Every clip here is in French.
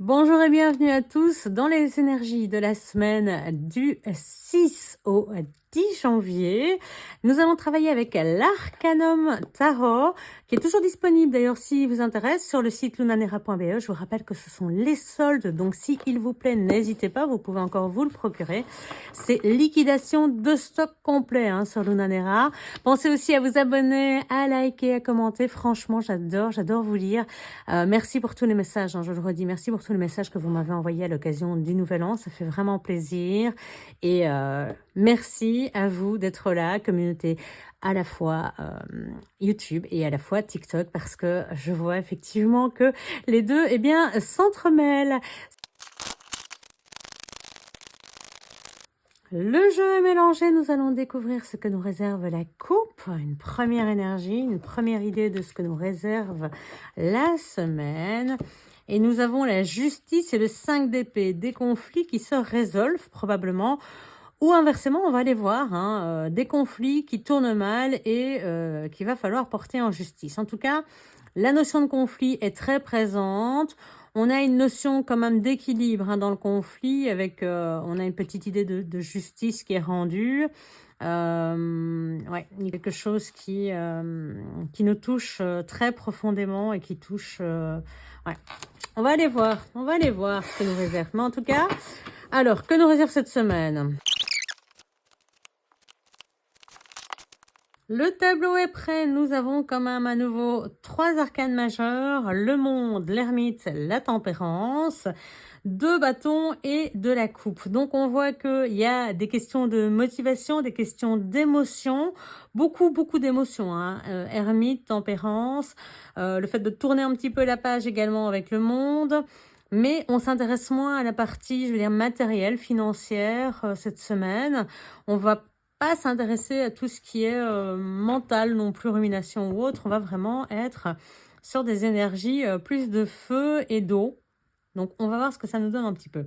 Bonjour et bienvenue à tous dans les énergies de la semaine du 6 au 10 janvier. Nous allons travailler avec l'Arcanum Tarot, qui est toujours disponible d'ailleurs s'il vous intéresse sur le site lunanera.be. Je vous rappelle que ce sont les soldes, donc s'il vous plaît, n'hésitez pas, vous pouvez encore vous le procurer. C'est liquidation de stock complet sur Lunanera. Pensez aussi à vous abonner, à liker, à commenter. Franchement, j'adore vous lire. Merci pour tous les messages, je le redis, merci pour tous les messages que vous m'avez envoyés à l'occasion du Nouvel An, ça fait vraiment plaisir. Et merci à vous d'être là, communauté à la fois YouTube et à la fois TikTok, parce que je vois effectivement que les deux s'entremêlent. Le jeu est mélangé, nous allons découvrir ce que nous réserve la coupe, une première énergie, une première idée de ce que nous réserve la semaine. Et nous avons la justice et le 5 d'épée, des conflits qui se résolvent probablement, ou inversement, on va aller voir, des conflits qui tournent mal et qu'il va falloir porter en justice. En tout cas, la notion de conflit est très présente. On a une notion quand même d'équilibre dans le conflit, avec on a une petite idée de justice qui est rendue. Ouais, il y a quelque chose qui nous touche très profondément et qui touche... ouais. On va aller voir ce que nous réserve. Mais en tout cas, alors, que nous réserve cette semaine ? Le tableau est prêt, nous avons quand même à nouveau 3 arcanes majeurs, le monde, l'ermite, la tempérance, 2 bâtons et de la coupe. Donc on voit qu'il y a des questions de motivation, des questions d'émotion, beaucoup d'émotions, ermite, tempérance, le fait de tourner un petit peu la page également avec le monde. Mais on s'intéresse moins à la partie, je veux dire, matérielle, financière cette semaine. On va pas s'intéresser à tout ce qui est mental non plus, rumination ou autre. On va vraiment être sur des énergies plus de feu et d'eau. Donc, on va voir ce que ça nous donne un petit peu.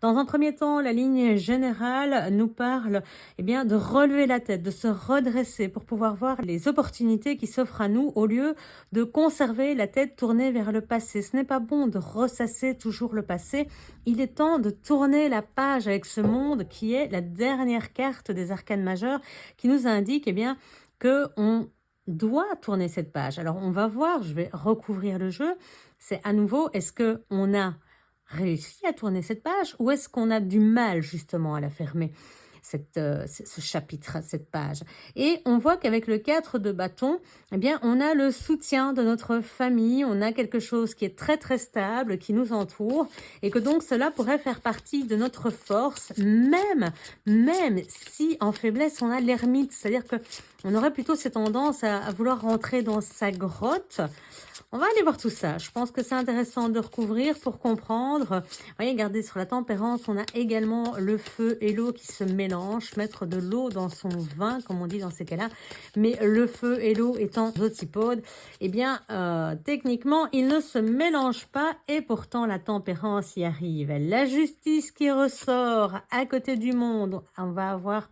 Dans un premier temps, la ligne générale nous parle de relever la tête, de se redresser pour pouvoir voir les opportunités qui s'offrent à nous au lieu de conserver la tête tournée vers le passé. Ce n'est pas bon de ressasser toujours le passé. Il est temps de tourner la page avec ce monde qui est la dernière carte des arcanes majeures qui nous indique que on doit tourner cette page. Alors, on va voir, je vais recouvrir le jeu. C'est à nouveau, est-ce qu'on a réussi à tourner cette page ou est-ce qu'on a du mal justement à la fermer, ce chapitre, cette page? Et on voit qu'avec le 4 de bâton, on a le soutien de notre famille, on a quelque chose qui est très très stable, qui nous entoure, et que donc cela pourrait faire partie de notre force, même si en faiblesse on a l'ermite, c'est-à-dire que on aurait plutôt cette tendance à vouloir rentrer dans sa grotte. On va aller voir tout ça. Je pense que c'est intéressant de recouvrir pour comprendre. Regardez, sur la tempérance, on a également le feu et l'eau qui se mélangent. Mettre de l'eau dans son vin, comme on dit dans ces cas-là. Mais le feu et l'eau étant antipodes, techniquement, ils ne se mélangent pas et pourtant la tempérance y arrive. La justice qui ressort à côté du monde. On va avoir...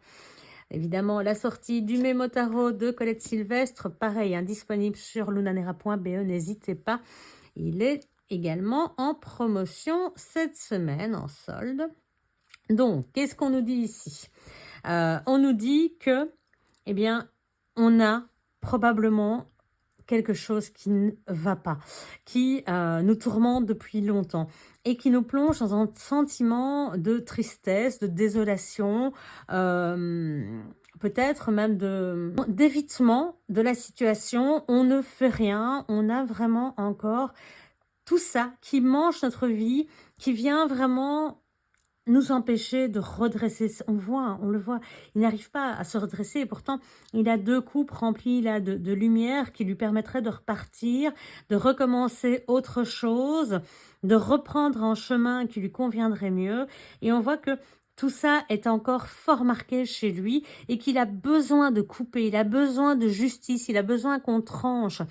évidemment, la sortie du Mémo Tarot de Colette Sylvestre, pareil, disponible sur lunanera.be, n'hésitez pas. Il est également en promotion cette semaine, en solde. Donc, qu'est-ce qu'on nous dit ici? On nous dit que, on a probablement quelque chose qui ne va pas, qui nous tourmente depuis longtemps et qui nous plonge dans un sentiment de tristesse, de désolation, peut-être même d'évitement de la situation. On ne fait rien, on a vraiment encore tout ça qui mange notre vie, qui vient vraiment nous empêcher de redresser. On le voit, il n'arrive pas à se redresser et pourtant il a 2 coupes remplies là de lumière qui lui permettraient de repartir, de recommencer autre chose, de reprendre un chemin qui lui conviendrait mieux. Et on voit que tout ça est encore fort marqué chez lui et qu'il a besoin de couper, il a besoin de justice, il a besoin qu'on tranche.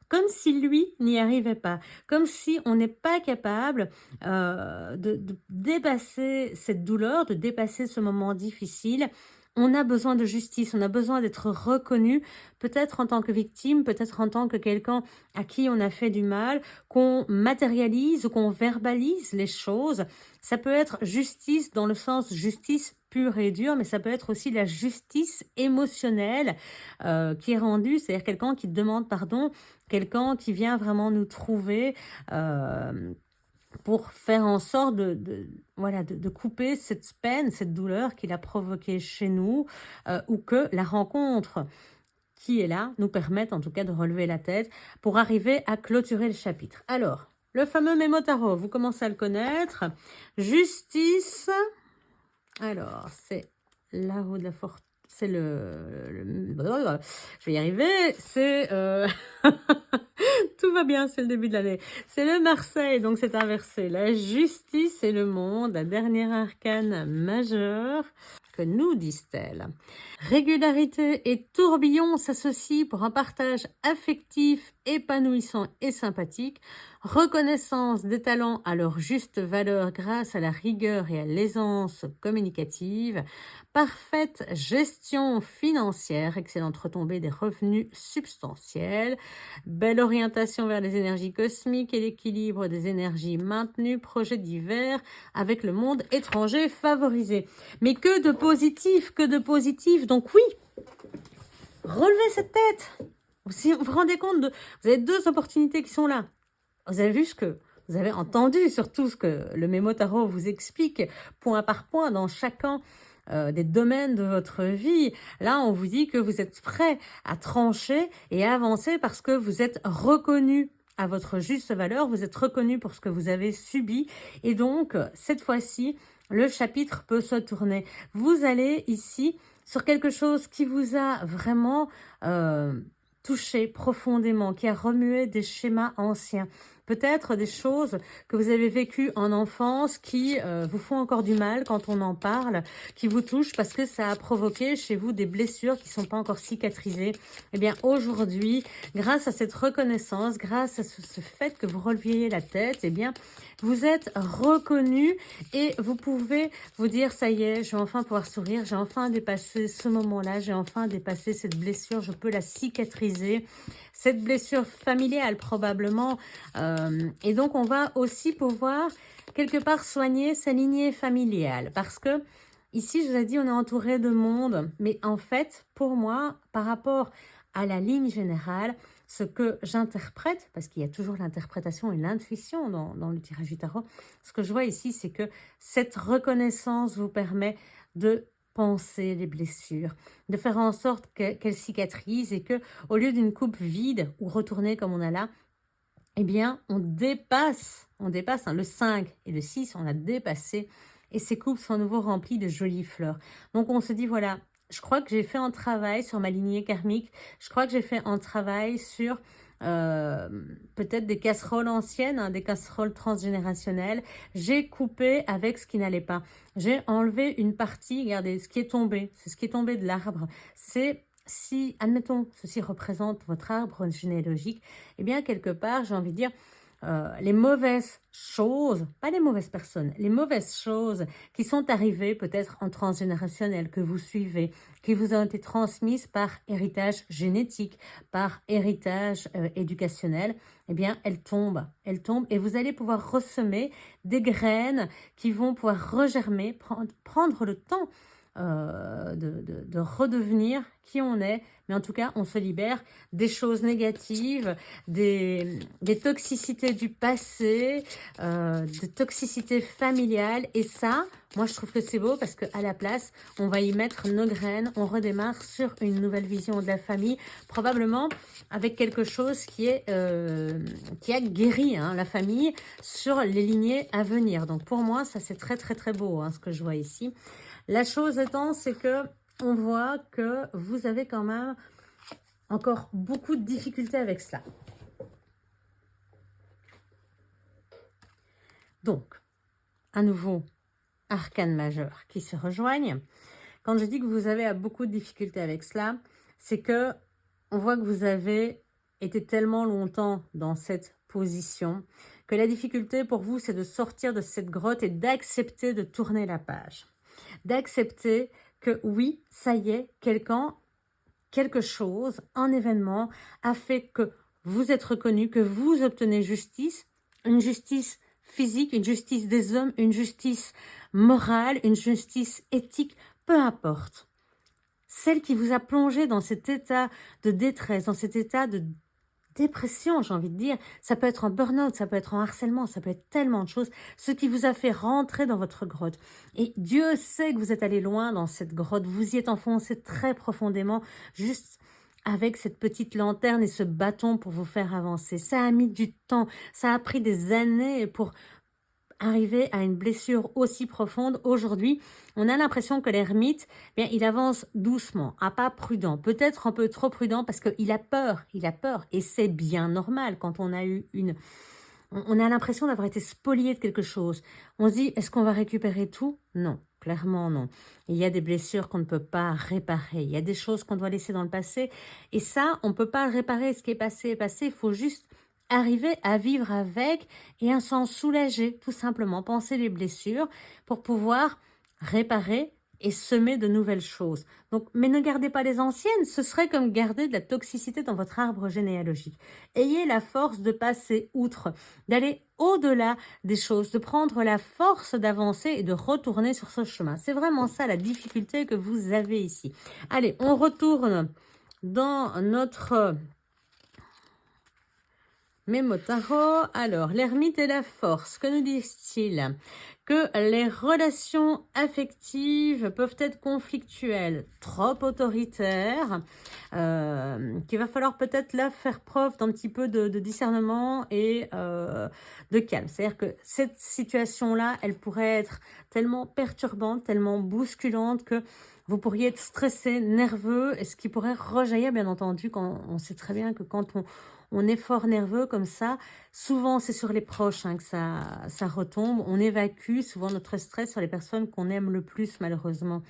Comme si lui n'y arrivait pas, comme si on n'est pas capable de dépasser cette douleur, de dépasser ce moment difficile, on a besoin de justice, on a besoin d'être reconnu, peut-être en tant que victime, peut-être en tant que quelqu'un à qui on a fait du mal, qu'on matérialise ou qu'on verbalise les choses. Ça peut être justice dans le sens justice pure et dure, mais ça peut être aussi la justice émotionnelle qui est rendue, c'est-à-dire quelqu'un qui demande pardon, quelqu'un qui vient vraiment nous trouver pour faire en sorte voilà, de couper cette peine, cette douleur qu'il a provoquée chez nous, ou que la rencontre qui est là nous permette en tout cas de relever la tête pour arriver à clôturer le chapitre. Alors, le fameux Mémo Tarot, vous commencez à le connaître. Justice, alors c'est là-haut de la fortune. C'est je vais y arriver, c'est tout va bien, c'est le début de l'année. C'est le Marseille, donc c'est inversé. La justice et le monde, la dernière arcane majeure. Que nous disent-elles? Régularité et tourbillon s'associent pour un partage affectif, épanouissant et sympathique. Reconnaissance des talents à leur juste valeur grâce à la rigueur et à l'aisance communicative. Parfaite gestion financière, excellente retombée des revenus substantiels. Belle orientation vers les énergies cosmiques et l'équilibre des énergies maintenues. Projet divers avec le monde étranger favorisé. Mais que de positif, que de positif. Donc oui, relevez cette tête. Si vous vous rendez compte, vous avez deux opportunités qui sont là. Vous avez vu vous avez entendu surtout ce que le Mémo Tarot vous explique point par point dans chacun des domaines de votre vie. Là, on vous dit que vous êtes prêt à trancher et à avancer parce que vous êtes reconnu à votre juste valeur, vous êtes reconnu pour ce que vous avez subi et donc cette fois-ci, le chapitre peut se tourner. Vous allez ici sur quelque chose qui vous a vraiment touché profondément, qui a remué des schémas anciens. Peut-être des choses que vous avez vécues en enfance qui vous font encore du mal quand on en parle, qui vous touchent parce que ça a provoqué chez vous des blessures qui ne sont pas encore cicatrisées. Eh bien, aujourd'hui, grâce à cette reconnaissance, grâce à ce fait que vous releviez la tête, eh bien, vous êtes reconnu et vous pouvez vous dire, ça y est, je vais enfin pouvoir sourire, j'ai enfin dépassé ce moment-là, j'ai enfin dépassé cette blessure, je peux la cicatriser. Cette blessure familiale probablement. Et donc, on va aussi pouvoir quelque part soigner sa lignée familiale. Parce que ici, je vous ai dit, on est entouré de monde. Mais en fait, pour moi, par rapport à la ligne générale, ce que j'interprète, parce qu'il y a toujours l'interprétation et l'intuition dans le tirage du tarot, ce que je vois ici, c'est que cette reconnaissance vous permet de penser les blessures, de faire en sorte qu'elles cicatrisent et que au lieu d'une coupe vide ou retournée comme on a là, eh bien, on dépasse hein, le 5 et le 6, on a dépassé et ces coupes sont à nouveau remplies de jolies fleurs. Donc, on se dit, voilà, je crois que j'ai fait un travail sur ma lignée karmique, je crois que j'ai fait un travail sur peut-être des casseroles anciennes, hein, des casseroles transgénérationnelles. J'ai coupé avec ce qui n'allait pas. J'ai enlevé une partie, regardez, ce qui est tombé, c'est ce qui est tombé de l'arbre. C'est si, admettons, ceci représente votre arbre généalogique, eh bien, quelque part, j'ai envie de dire, les mauvaises choses, pas les mauvaises personnes, les mauvaises choses qui sont arrivées peut-être en transgénérationnel, que vous suivez, qui vous ont été transmises par héritage génétique, par héritage éducationnel, eh bien, elles tombent et vous allez pouvoir ressemer des graines qui vont pouvoir regermer, prendre le temps de redevenir qui on est, mais en tout cas, on se libère des choses négatives, des toxicités du passé, des toxicités familiales, et ça, moi je trouve que c'est beau parce qu'à la place, on va y mettre nos graines, on redémarre sur une nouvelle vision de la famille, probablement avec quelque chose qui a guéri hein, la famille sur les lignées à venir. Donc pour moi, ça c'est très très très beau hein, ce que je vois ici. La chose étant, c'est que on voit que vous avez quand même encore beaucoup de difficultés avec cela. Donc, à nouveau, arcane majeur qui se rejoignent. Quand je dis que vous avez beaucoup de difficultés avec cela, c'est que on voit que vous avez été tellement longtemps dans cette position que la difficulté pour vous, c'est de sortir de cette grotte et d'accepter de tourner la page. D'accepter que oui, ça y est, quelque chose, un événement a fait que vous êtes reconnu, que vous obtenez justice, une justice physique, une justice des hommes, une justice morale, une justice éthique, peu importe. Celle qui vous a plongé dans cet état de détresse, dans cet état de dépression, j'ai envie de dire, ça peut être un burn-out, ça peut être un harcèlement, ça peut être tellement de choses, ce qui vous a fait rentrer dans votre grotte. Et Dieu sait que vous êtes allé loin dans cette grotte, vous y êtes enfoncé très profondément, juste avec cette petite lanterne et ce bâton pour vous faire avancer. Ça a mis du temps, ça a pris des années pour arriver à une blessure aussi profonde. Aujourd'hui, on a l'impression que l'ermite, bien, il avance doucement, à pas prudent, peut-être un peu trop prudent parce qu'il a peur, et c'est bien normal quand on a eu on a l'impression d'avoir été spolié de quelque chose. On se dit, est-ce qu'on va récupérer tout? Non, clairement non. Il y a des blessures qu'on ne peut pas réparer, il y a des choses qu'on doit laisser dans le passé, et ça, on ne peut pas le réparer. Ce qui est passé, il faut juste arriver à vivre avec et à s'en soulager, tout simplement. Penser les blessures pour pouvoir réparer et semer de nouvelles choses. Donc, mais ne gardez pas les anciennes, ce serait comme garder de la toxicité dans votre arbre généalogique. Ayez la force de passer outre, d'aller au-delà des choses, de prendre la force d'avancer et de retourner sur ce chemin. C'est vraiment ça la difficulté que vous avez ici. Allez, on retourne dans notre Mémo tarot. Alors, l'ermite et la force, que nous disent-ils? Que les relations affectives peuvent être conflictuelles, trop autoritaires, qu'il va falloir peut-être là faire preuve d'un petit peu de discernement et de calme. C'est-à-dire que cette situation-là, elle pourrait être tellement perturbante, tellement bousculante que vous pourriez être stressé, nerveux, et ce qui pourrait rejaillir, bien entendu, quand on sait très bien que quand on est fort nerveux comme ça, souvent c'est sur les proches que ça retombe, on évacue souvent notre stress sur les personnes qu'on aime le plus malheureusement.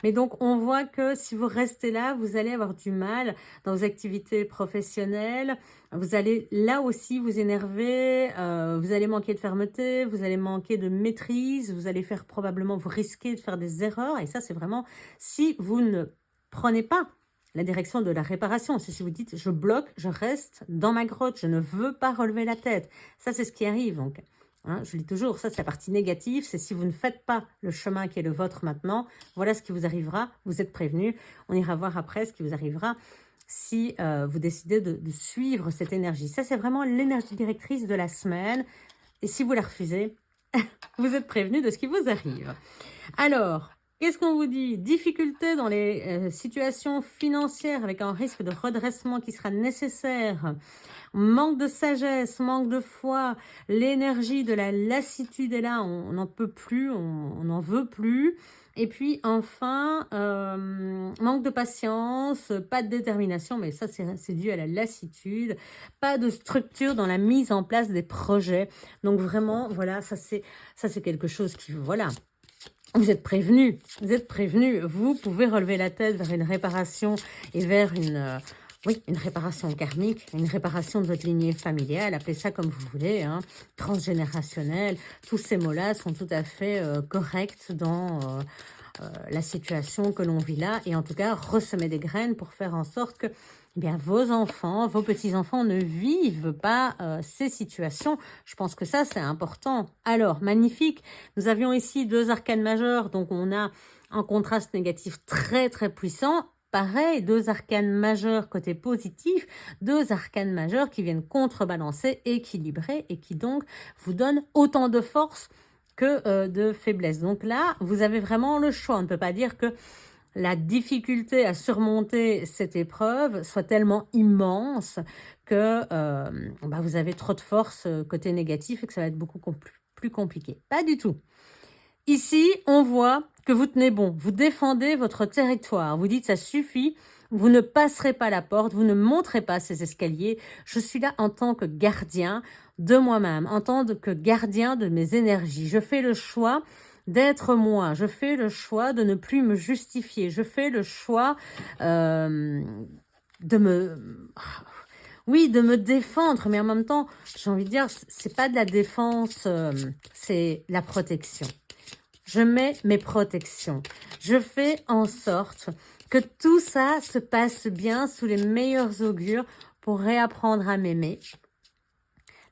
Mais donc on voit que si vous restez là, vous allez avoir du mal dans vos activités professionnelles, vous allez là aussi vous énerver, vous allez manquer de fermeté, vous allez manquer de maîtrise, vous allez probablement vous risquer de faire des erreurs, et ça c'est vraiment si vous ne prenez pas la direction de la réparation. C'est si vous dites, je bloque, je reste dans ma grotte, je ne veux pas relever la tête. Ça, c'est ce qui arrive. Donc, je dis toujours, ça, c'est la partie négative. C'est si vous ne faites pas le chemin qui est le vôtre maintenant, voilà ce qui vous arrivera. Vous êtes prévenu. On ira voir après ce qui vous arrivera si vous décidez de suivre cette énergie. Ça, c'est vraiment l'énergie directrice de la semaine. Et si vous la refusez, vous êtes prévenu de ce qui vous arrive. Alors, qu'est-ce qu'on vous dit? Difficulté dans les situations financières avec un risque de redressement qui sera nécessaire. Manque de sagesse, manque de foi, l'énergie de la lassitude est là, on n'en peut plus, on n'en veut plus. Et puis enfin, manque de patience, pas de détermination, mais ça c'est dû à la lassitude, pas de structure dans la mise en place des projets. Donc vraiment, voilà, ça c'est quelque chose qui, voilà. Vous êtes prévenus, vous pouvez relever la tête vers une réparation et vers une réparation karmique, une réparation de votre lignée familiale, appelez ça comme vous voulez, transgénérationnelle. Tous ces mots-là sont tout à fait corrects dans la situation que l'on vit là, et en tout cas, ressemer des graines pour faire en sorte que bien, vos enfants, vos petits-enfants ne vivent pas ces situations. Je pense que ça, c'est important. Alors, magnifique. Nous avions ici 2 arcanes majeures, donc on a un contraste négatif très, très puissant. Pareil, 2 arcanes majeures côté positif, 2 arcanes majeures qui viennent contrebalancer, équilibrer et qui donc vous donnent autant de force que de faiblesse. Donc là, vous avez vraiment le choix. On ne peut pas dire que la difficulté à surmonter cette épreuve soit tellement immense que vous avez trop de force côté négatif et que ça va être beaucoup plus compliqué. Pas du tout. Ici, on voit que vous tenez bon, vous défendez votre territoire, vous dites ça suffit, vous ne passerez pas la porte, vous ne monterez pas ces escaliers, je suis là en tant que gardien de moi-même, en tant que gardien de mes énergies, je fais le choix d'être moi, je fais le choix de ne plus me justifier, je fais le choix de me défendre, mais en même temps, j'ai envie de dire, c'est pas de la défense, c'est la protection. je mets mes protections. Je fais en sorte que tout ça se passe bien sous les meilleurs augures pour réapprendre à m'aimer.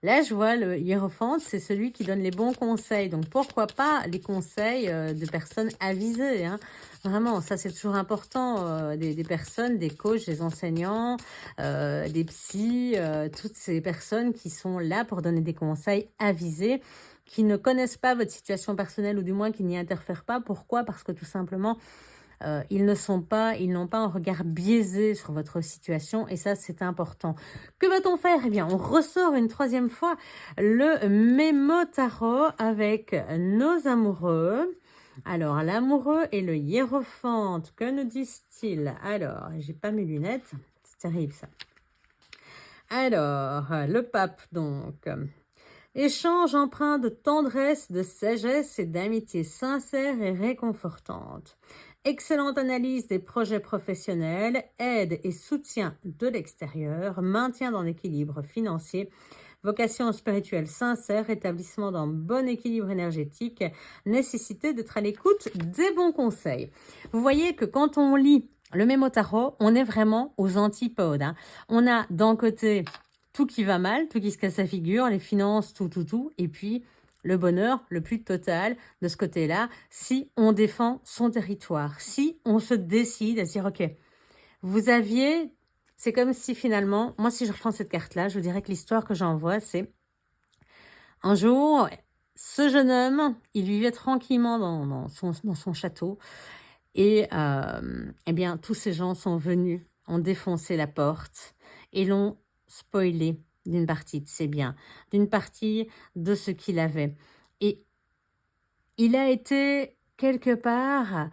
Là, je vois le hiérophante, c'est celui qui donne les bons conseils. Donc, pourquoi pas les conseils de personnes avisées, hein. Vraiment, ça, c'est toujours important. Des personnes, des coachs, des enseignants, des psys, toutes ces personnes qui sont là pour donner des conseils avisés, qui ne connaissent pas votre situation personnelle ou du moins qui n'y interfèrent pas. Pourquoi? Parce que tout simplement, ils n'ont pas un regard biaisé sur votre situation et ça, c'est important. Que va-t-on faire? Eh bien, on ressort une troisième fois le Mémo Tarot avec nos amoureux. Alors, l'amoureux et le hiérophante, que nous disent-ils? Alors, j'ai pas mes lunettes, c'est terrible ça. Alors, le pape donc. Échange empreint de tendresse, de sagesse et d'amitié sincère et réconfortante. Excellente analyse des projets professionnels, aide et soutien de l'extérieur, maintien dans l'équilibre financier, vocation spirituelle sincère, établissement d'un bon équilibre énergétique, nécessité d'être à l'écoute des bons conseils. Vous voyez que quand on lit le Mémo Tarot, on est vraiment aux antipodes, hein. On a d'un côté tout qui va mal, tout qui se casse la figure, les finances, tout, et puis le bonheur le plus total de ce côté-là, si on défend son territoire, si on se décide à se dire, ok, vous aviez, c'est comme si finalement, moi si je reprends cette carte-là, je vous dirais que l'histoire que j'envoie, c'est un jour, ce jeune homme, il vivait tranquillement dans son château, et eh bien, tous ces gens sont venus, ont défoncé la porte et l'ont spoilé d'une partie de ses biens, d'une partie de ce qu'il avait. Et il a été quelque part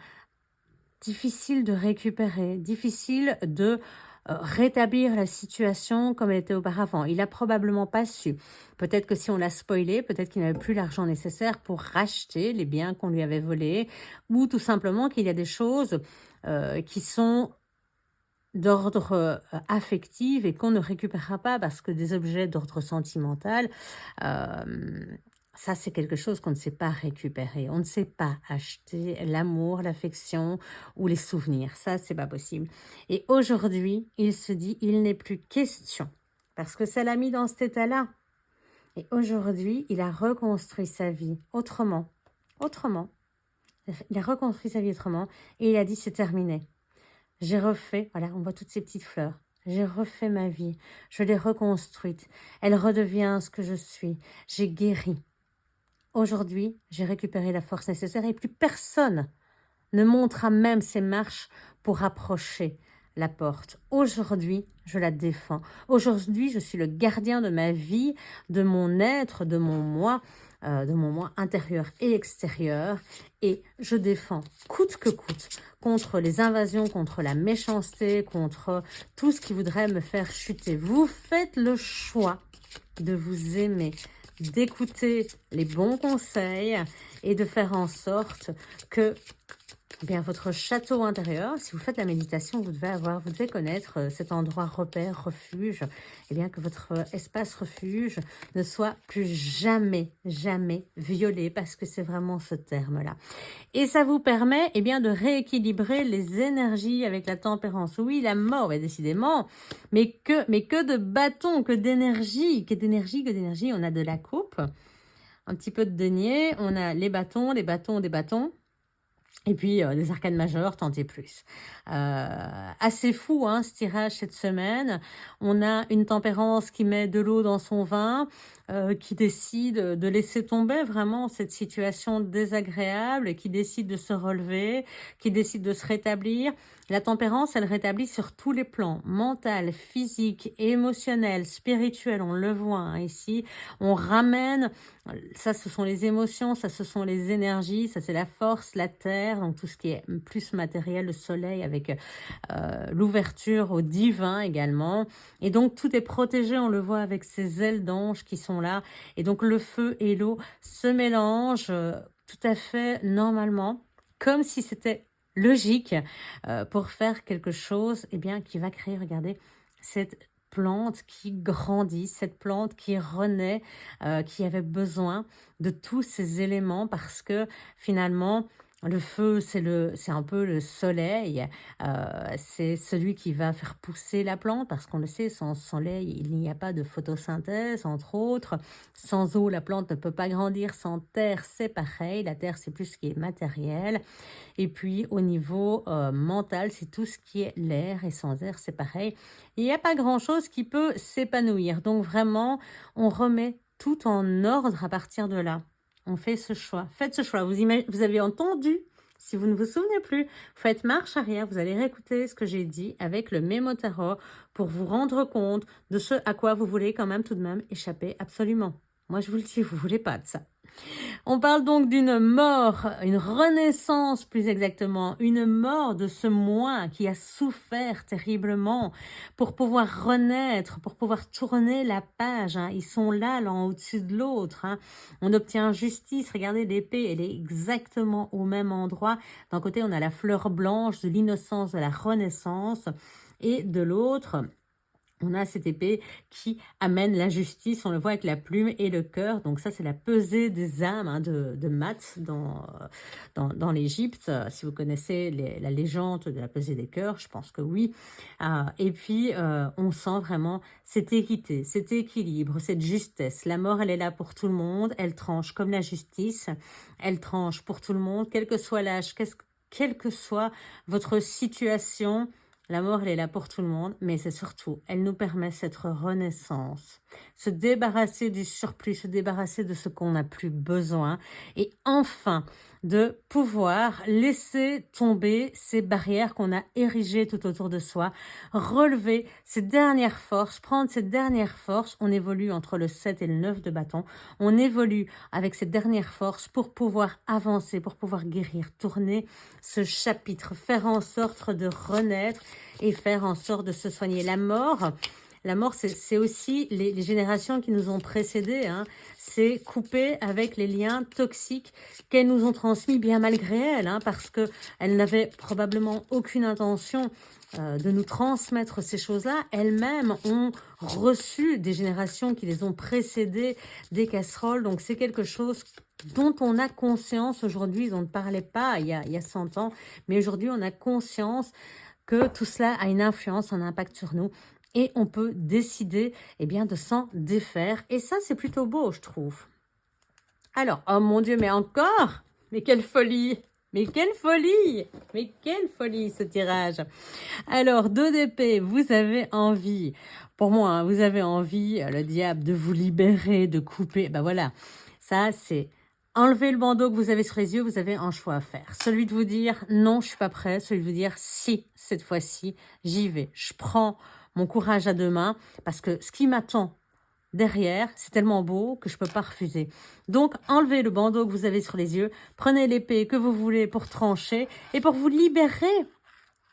difficile de récupérer, difficile de rétablir la situation comme elle était auparavant. Il a probablement pas su. Peut-être que si on l'a spoilé, peut-être qu'il n'avait plus l'argent nécessaire pour racheter les biens qu'on lui avait volés, ou tout simplement qu'il y a des choses qui sont d'ordre affectif et qu'on ne récupérera pas parce que des objets d'ordre sentimental, ça c'est quelque chose qu'on ne sait pas récupérer. On ne sait pas acheter l'amour, l'affection ou les souvenirs. Ça, c'est pas possible. Et aujourd'hui, il se dit, il n'est plus question parce que ça l'a mis dans cet état-là. Et aujourd'hui, il a reconstruit sa vie autrement. Autrement. Il a reconstruit sa vie autrement et il a dit, c'est terminé. J'ai refait, voilà, on voit toutes ces petites fleurs. J'ai refait ma vie, je l'ai reconstruite. Elle redevient ce que je suis. J'ai guéri. Aujourd'hui, j'ai récupéré la force nécessaire et plus personne ne montera même ses marches pour approcher la porte. Aujourd'hui, je la défends. Aujourd'hui, je suis le gardien de ma vie, de mon être, de mon moi intérieur et extérieur. Et je défends coûte que coûte contre les invasions, contre la méchanceté, contre tout ce qui voudrait me faire chuter. Vous faites le choix de vous aimer, d'écouter les bons conseils et de faire en sorte que bien, votre château intérieur, si vous faites la méditation, vous devez connaître cet endroit repère, refuge, et bien que votre espace refuge ne soit plus jamais, jamais violé, parce que c'est vraiment ce terme-là. Et ça vous permet, eh bien, de rééquilibrer les énergies avec la tempérance. Oui, la mort, ouais, décidément, mais que de bâtons, que d'énergie, on a de la coupe, un petit peu de denier, on a les bâtons, des bâtons, et puis, des arcanes majeures, tentez plus. Assez fou, hein, ce tirage cette semaine. On a une tempérance qui met de l'eau dans son vin, qui décide de laisser tomber vraiment cette situation désagréable, qui décide de se relever, qui décide de se rétablir. La tempérance, elle rétablit sur tous les plans, mental, physique, émotionnel, spirituel, on le voit hein, ici. On ramène, ça ce sont les émotions, ça ce sont les énergies, ça c'est la force, la terre, donc tout ce qui est plus matériel, le soleil avec l'ouverture au divin également. Et donc tout est protégé, on le voit avec ces ailes d'ange qui sont là. Et donc le feu et l'eau se mélangent tout à fait normalement, comme si c'était logique pour faire quelque chose eh bien, qui va créer, regardez, cette plante qui grandisse, cette plante qui renaît, qui avait besoin de tous ces éléments parce que finalement, le feu, c'est un peu le soleil, c'est celui qui va faire pousser la plante parce qu'on le sait, sans soleil, il n'y a pas de photosynthèse, entre autres. Sans eau, la plante ne peut pas grandir. Sans terre, c'est pareil. La terre, c'est plus ce qui est matériel. Et puis, au niveau mental, c'est tout ce qui est l'air. Et sans air, c'est pareil. Il n'y a pas grand-chose qui peut s'épanouir. Donc, vraiment, on remet tout en ordre à partir de là. On fait ce choix. Faites ce choix. Vous avez entendu, si vous ne vous souvenez plus, faites marche arrière. Vous allez réécouter ce que j'ai dit avec le mémo tarot pour vous rendre compte de ce à quoi vous voulez quand même tout de même échapper absolument. Moi, je vous le dis, vous ne voulez pas de ça. On parle donc d'une mort, une renaissance plus exactement, une mort de ce moi qui a souffert terriblement pour pouvoir renaître, pour pouvoir tourner la page. Ils sont là, l'un au-dessus de l'autre. On obtient justice. Regardez, l'épée, elle est exactement au même endroit. D'un côté, on a la fleur blanche de l'innocence, de la renaissance, et de l'autre, on a cette épée qui amène la justice, on le voit avec la plume et le cœur. Donc ça, c'est la pesée des âmes de Math dans l'Égypte. Si vous connaissez la légende de la pesée des cœurs, je pense que oui. Et puis, on sent vraiment cette équité, cet équilibre, cette justesse. La mort, elle est là pour tout le monde. Elle tranche comme la justice. Elle tranche pour tout le monde, quel que soit l'âge, quelle que soit votre situation. La mort, elle est là pour tout le monde, mais c'est surtout, elle nous permet cette renaissance, se débarrasser du surplus, se débarrasser de ce qu'on n'a plus besoin et enfin de pouvoir laisser tomber ces barrières qu'on a érigées tout autour de soi, relever ces dernières forces, prendre ces dernières forces. On évolue entre le 7 et le 9 de bâton. On évolue avec ces dernières forces pour pouvoir avancer, pour pouvoir guérir, tourner ce chapitre, faire en sorte de renaître et faire en sorte de se soigner. La mort, c'est aussi les générations qui nous ont précédés. C'est couper avec les liens toxiques qu'elles nous ont transmis bien malgré elles, parce qu'elles n'avaient probablement aucune intention de nous transmettre ces choses-là. Elles-mêmes ont reçu des générations qui les ont précédées des casseroles. Donc c'est quelque chose dont on a conscience aujourd'hui. On ne parlait pas il y a 100 ans, mais aujourd'hui on a conscience que tout cela a une influence, un impact sur nous. Et on peut décider de s'en défaire. Et ça, c'est plutôt beau, je trouve. Alors, oh mon Dieu, mais encore? Mais quelle folie! Mais quelle folie! Mais quelle folie, ce tirage! Alors, 2 d'épée, vous avez envie, pour moi, vous avez envie, le diable, de vous libérer, de couper. Ben voilà, ça, c'est enlever le bandeau que vous avez sur les yeux, vous avez un choix à faire. Celui de vous dire, non, je suis pas prêt. Celui de vous dire, si, cette fois-ci, j'y vais. Je prends mon courage à 2 mains, parce que ce qui m'attend derrière, c'est tellement beau que je ne peux pas refuser. Donc, enlevez le bandeau que vous avez sur les yeux, prenez l'épée que vous voulez pour trancher et pour vous libérer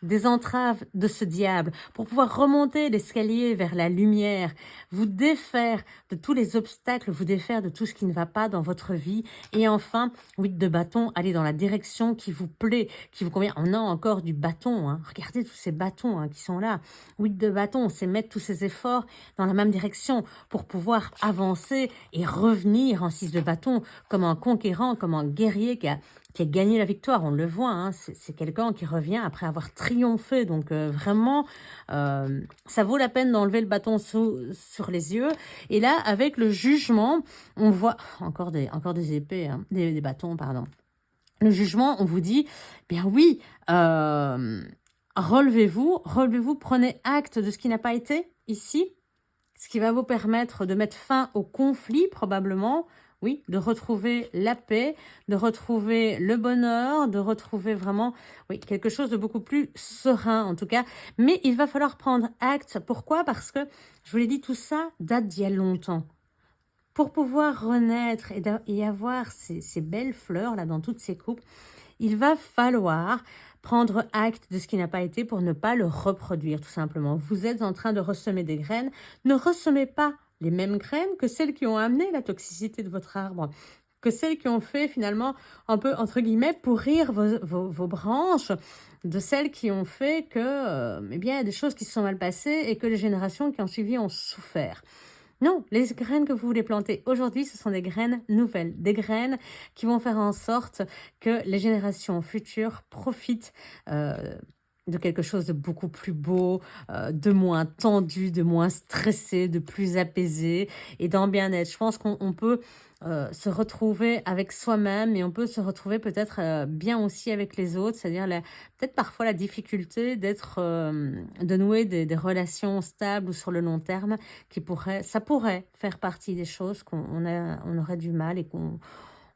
des entraves de ce diable, pour pouvoir remonter l'escalier vers la lumière, vous défaire de tous les obstacles, vous défaire de tout ce qui ne va pas dans votre vie, et enfin, 8 de bâton, aller dans la direction qui vous plaît, qui vous convient. On a encore du bâton, regardez tous ces bâtons qui sont là. 8 de bâton, c'est mettre tous ces efforts dans la même direction pour pouvoir avancer et revenir en 6 de bâton comme un conquérant, comme un guerrier qui a gagné la victoire. On le voit, c'est quelqu'un qui revient après avoir triomphé. Donc vraiment, ça vaut la peine d'enlever le bâton sur les yeux. Et là, avec le jugement, on voit encore des épées, des bâtons, pardon. Le jugement, on vous dit, bien oui, relevez-vous, prenez acte de ce qui n'a pas été ici, ce qui va vous permettre de mettre fin au conflit probablement. Oui, de retrouver la paix, de retrouver le bonheur, de retrouver vraiment quelque chose de beaucoup plus serein en tout cas. Mais il va falloir prendre acte. Pourquoi? Parce que, je vous l'ai dit, tout ça date d'il y a longtemps. Pour pouvoir renaître et avoir ces belles fleurs là dans toutes ces coupes, il va falloir prendre acte de ce qui n'a pas été pour ne pas le reproduire tout simplement. Vous êtes en train de ressemer des graines. Ne ressemez pas les mêmes graines que celles qui ont amené la toxicité de votre arbre. que celles qui ont fait finalement un peu, entre guillemets, pourrir vos branches, de celles qui ont fait que, eh bien, il y a des choses qui se sont mal passées et que les générations qui ont suivi ont souffert. Non, les graines que vous voulez planter aujourd'hui, ce sont des graines nouvelles, des graines qui vont faire en sorte que les générations futures profitent de quelque chose de beaucoup plus beau, de moins tendu, de moins stressé, de plus apaisé et d'en bien-être. Je pense qu'on peut se retrouver avec soi-même et on peut se retrouver peut-être bien aussi avec les autres, c'est-à-dire peut-être parfois la difficulté de nouer des relations stables ou sur le long terme ça pourrait faire partie des choses on aurait du mal et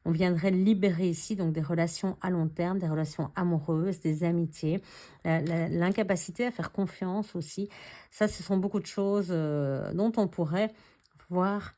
on viendrait libérer ici, donc des relations à long terme, des relations amoureuses, des amitiés, l'incapacité à faire confiance aussi. Ça, ce sont beaucoup de choses dont on pourrait voir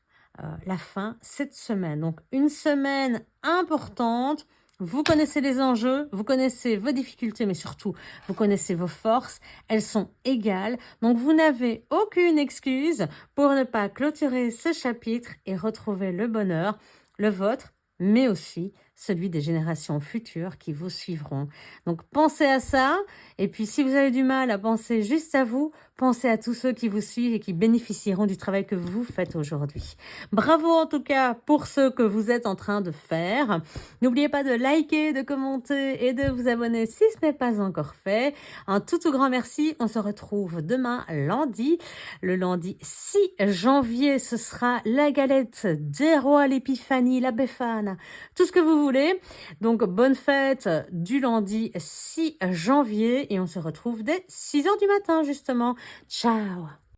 la fin cette semaine. Donc, une semaine importante. Vous connaissez les enjeux, vous connaissez vos difficultés, mais surtout, vous connaissez vos forces. Elles sont égales. Donc, vous n'avez aucune excuse pour ne pas clôturer ce chapitre et retrouver le bonheur, le vôtre, mais aussi celui des générations futures qui vous suivront. Donc, pensez à ça. Et puis, si vous avez du mal à penser juste à vous, pensez à tous ceux qui vous suivent et qui bénéficieront du travail que vous faites aujourd'hui. Bravo en tout cas pour ce que vous êtes en train de faire. N'oubliez pas de liker, de commenter et de vous abonner si ce n'est pas encore fait. Un tout grand merci. On se retrouve demain lundi. Le lundi 6 janvier, ce sera la galette des rois, l'épiphanie, la Befana, tout ce que vous voulez. Donc, bonne fête du lundi 6 janvier et on se retrouve dès 6 h du matin justement. Ciao!